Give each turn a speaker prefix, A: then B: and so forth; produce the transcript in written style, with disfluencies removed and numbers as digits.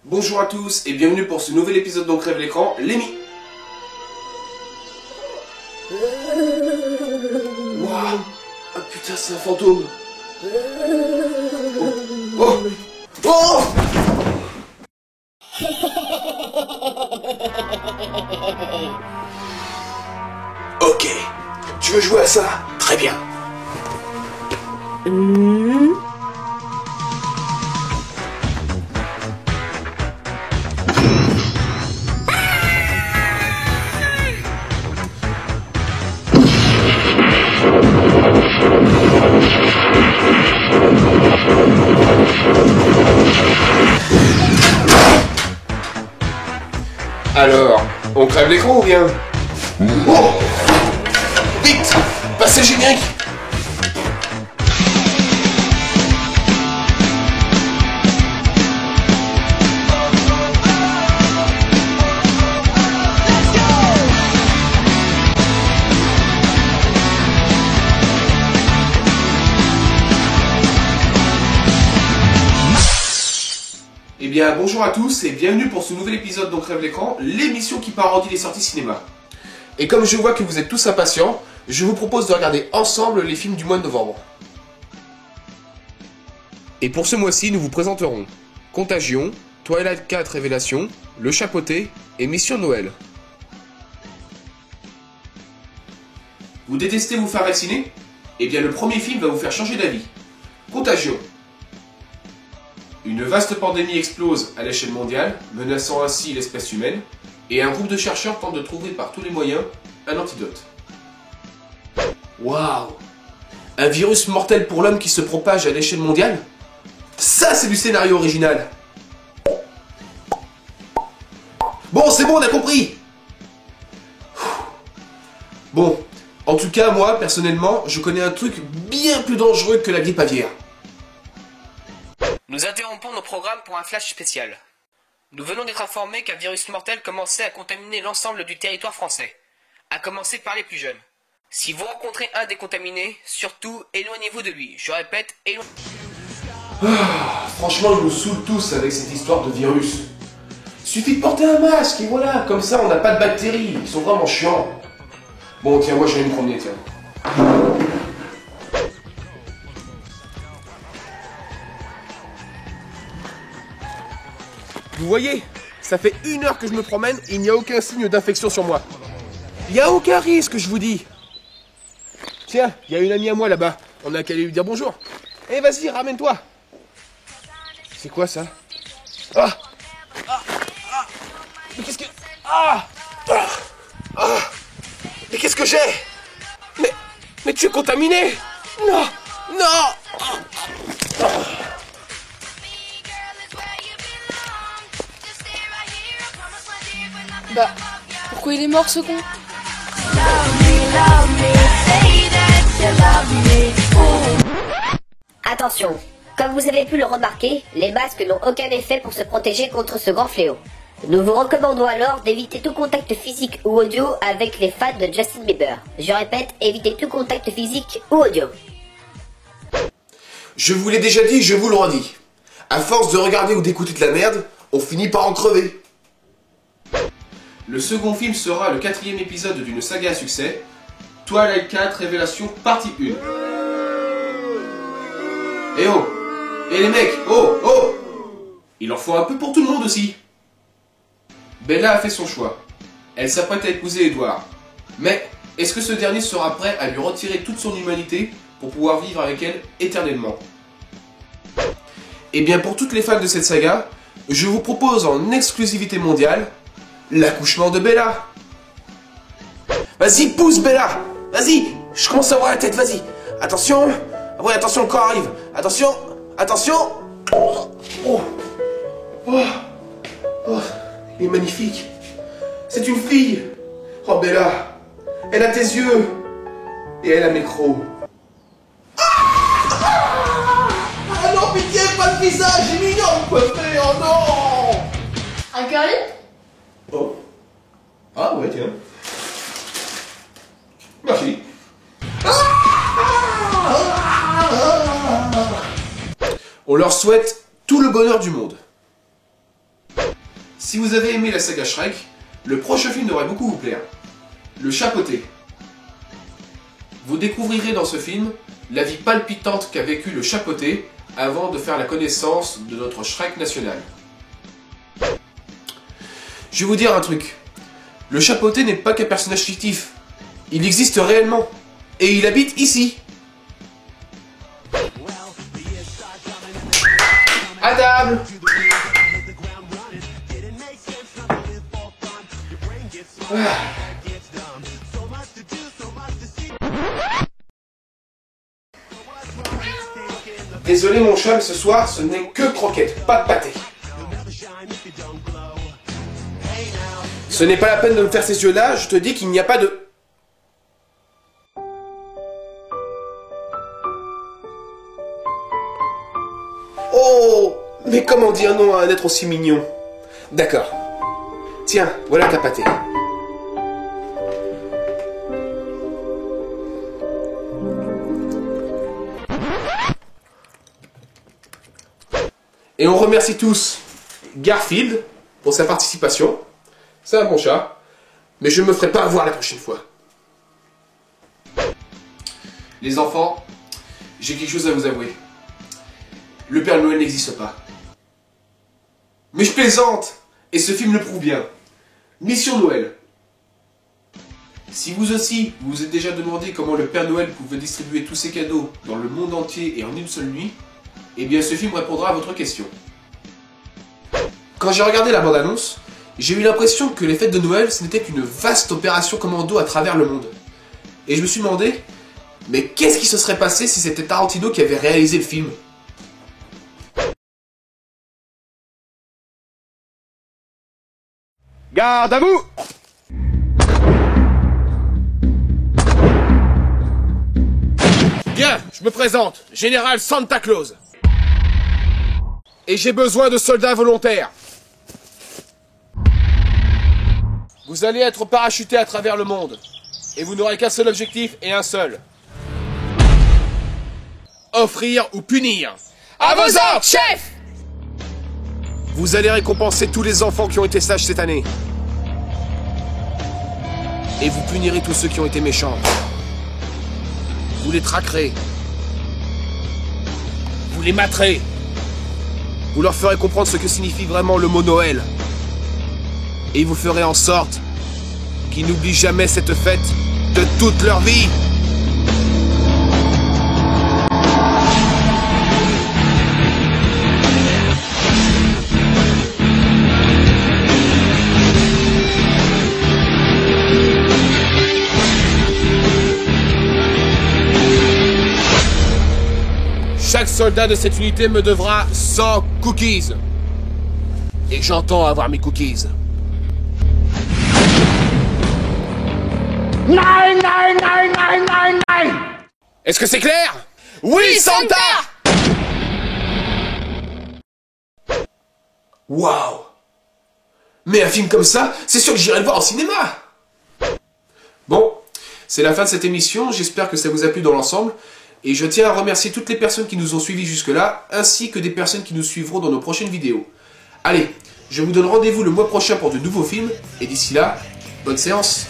A: Bonjour à tous et bienvenue pour ce nouvel épisode d'On crève l'écran, Lémi. Waouh. Ah putain, c'est un fantôme. Oh. Oh. Ok, tu veux jouer à ça? Très bien. Alors, on crève l'écran ou bien? Oh! Vite! Passez le générique! Eh bien, bonjour à tous et bienvenue pour ce nouvel épisode d'On crève l'écran, l'émission qui parodie les sorties cinéma. Et comme je vois que vous êtes tous impatients, je vous propose de regarder ensemble les films du mois de novembre. Et pour ce mois-ci, nous vous présenterons Contagion, Twilight 4 Révélation, Le Chapeauté et Mission Noël. Vous détestez vous faire vacciner? Eh bien, le premier film va vous faire changer d'avis. Contagion. Une vaste pandémie explose à l'échelle mondiale, menaçant ainsi l'espèce humaine, et un groupe de chercheurs tente de trouver par tous les moyens un antidote. Waouh! Un virus mortel pour l'homme qui se propage à l'échelle mondiale? Ça, c'est du scénario original! Bon, c'est bon, on a compris! Bon, en tout cas, moi, personnellement, je connais un truc bien plus dangereux que la grippe aviaire.
B: Nous interrompons nos programmes pour un flash spécial. Nous venons d'être informés qu'un virus mortel commençait à contaminer l'ensemble du territoire français, à commencer par les plus jeunes. Si vous rencontrez un des contaminés, surtout éloignez-vous de lui. Je répète, éloignez-vous.
A: Franchement, ils nous saoulent tous avec cette histoire de virus. Suffit de porter un masque et voilà, comme ça on n'a pas de bactéries, ils sont vraiment chiants. Bon, tiens, moi je vais me promener, tiens. Vous voyez, ça fait 1 heure que je me promène et il n'y a aucun signe d'infection sur moi. Il n'y a aucun risque, je vous dis. Tiens, il y a une amie à moi là-bas. On a qu'à aller lui dire bonjour. Eh, vas-y, ramène-toi. C'est quoi ça? Ah! Mais qu'est-ce que... Mais qu'est-ce que j'ai? Mais tu es contaminé? Non! Non!
C: Bah, pourquoi il est mort ce con?
D: Attention, comme vous avez pu le remarquer, les masques n'ont aucun effet pour se protéger contre ce grand fléau. Nous vous recommandons alors d'éviter tout contact physique ou audio avec les fans de Justin Bieber. Je répète, évitez tout contact physique ou audio.
A: Je vous l'ai déjà dit, je vous le redis. À force de regarder ou d'écouter de la merde, on finit par en crever. Le second film sera le 4e épisode d'une saga à succès, Twilight 4 Révélation partie 1. Eh oh! Eh les mecs! Oh! Oh! Il en faut un peu pour tout le monde aussi. Bella a fait son choix. Elle s'apprête à épouser Edward. Mais est-ce que ce dernier sera prêt à lui retirer toute son humanité pour pouvoir vivre avec elle éternellement? Eh bien pour toutes les fans de cette saga, je vous propose en exclusivité mondiale l'accouchement de Bella. Vas-y, pousse Bella. Vas-y, je commence à voir la tête, vas-y. Attention. Ouais, attention, le corps arrive. Attention. Attention. Oh. Oh. Oh. Il est magnifique. C'est une fille. Oh Bella. Elle a tes yeux. Et elle a mes crocs. Ah non, pitié, pas le visage. J'ai mignon coiffé. Oh non.
C: Un curly?
A: Oh. Ah ouais, tiens. Merci. On leur souhaite tout le bonheur du monde. Si vous avez aimé la saga Shrek, le prochain film devrait beaucoup vous plaire. Le Chapeauté. Vous découvrirez dans ce film la vie palpitante qu'a vécu le Chapeauté avant de faire la connaissance de notre Shrek national. Je vais vous dire un truc. Le Chapeauté n'est pas qu'un personnage fictif. Il existe réellement. Et il habite ici. À table! Désolé mon chat, mais ce soir, ce n'est que croquettes, pas de pâté. Ce n'est pas la peine de me faire ces yeux-là, je te dis qu'il n'y a pas de... Oh, mais comment dire non à un être aussi mignon? D'accord. Tiens, voilà ta pâté. Et on remercie tous Garfield pour sa participation. C'est un bon chat, mais je ne me ferai pas avoir la prochaine fois. Les enfants, j'ai quelque chose à vous avouer. Le Père Noël n'existe pas. Mais je plaisante! Et ce film le prouve bien. Mission Noël. Si vous aussi, vous vous êtes déjà demandé comment le Père Noël pouvait distribuer tous ses cadeaux dans le monde entier et en une seule nuit, eh bien ce film répondra à votre question. Quand j'ai regardé la bande-annonce, j'ai eu l'impression que les fêtes de Noël, ce n'était qu'une vaste opération commando à travers le monde. Et je me suis demandé, mais qu'est-ce qui se serait passé si c'était Tarantino qui avait réalisé le film?
E: Garde à vous! Bien, je me présente, Général Santa Claus. Et j'ai besoin de soldats volontaires. Vous allez être parachutés à travers le monde. Et vous n'aurez qu'un seul objectif et un seul. Offrir ou punir.
C: À vos ordres, chef!
E: Vous allez récompenser tous les enfants qui ont été sages cette année. Et vous punirez tous ceux qui ont été méchants. Vous les traquerez. Vous les materez. Vous leur ferez comprendre ce que signifie vraiment le mot Noël. Et vous ferez en sorte qu'ils n'oublient jamais cette fête de toute leur vie. Chaque soldat de cette unité me devra 100 cookies. Et j'entends avoir mes cookies. 9. Est-ce que c'est clair? Oui, Santa!
A: Waouh! Mais un film comme ça, c'est sûr que j'irai le voir au cinéma! Bon, c'est la fin de cette émission, j'espère que ça vous a plu dans l'ensemble. Et je tiens à remercier toutes les personnes qui nous ont suivis jusque-là, ainsi que des personnes qui nous suivront dans nos prochaines vidéos. Allez, je vous donne rendez-vous le mois prochain pour de nouveaux films, et d'ici là, bonne séance!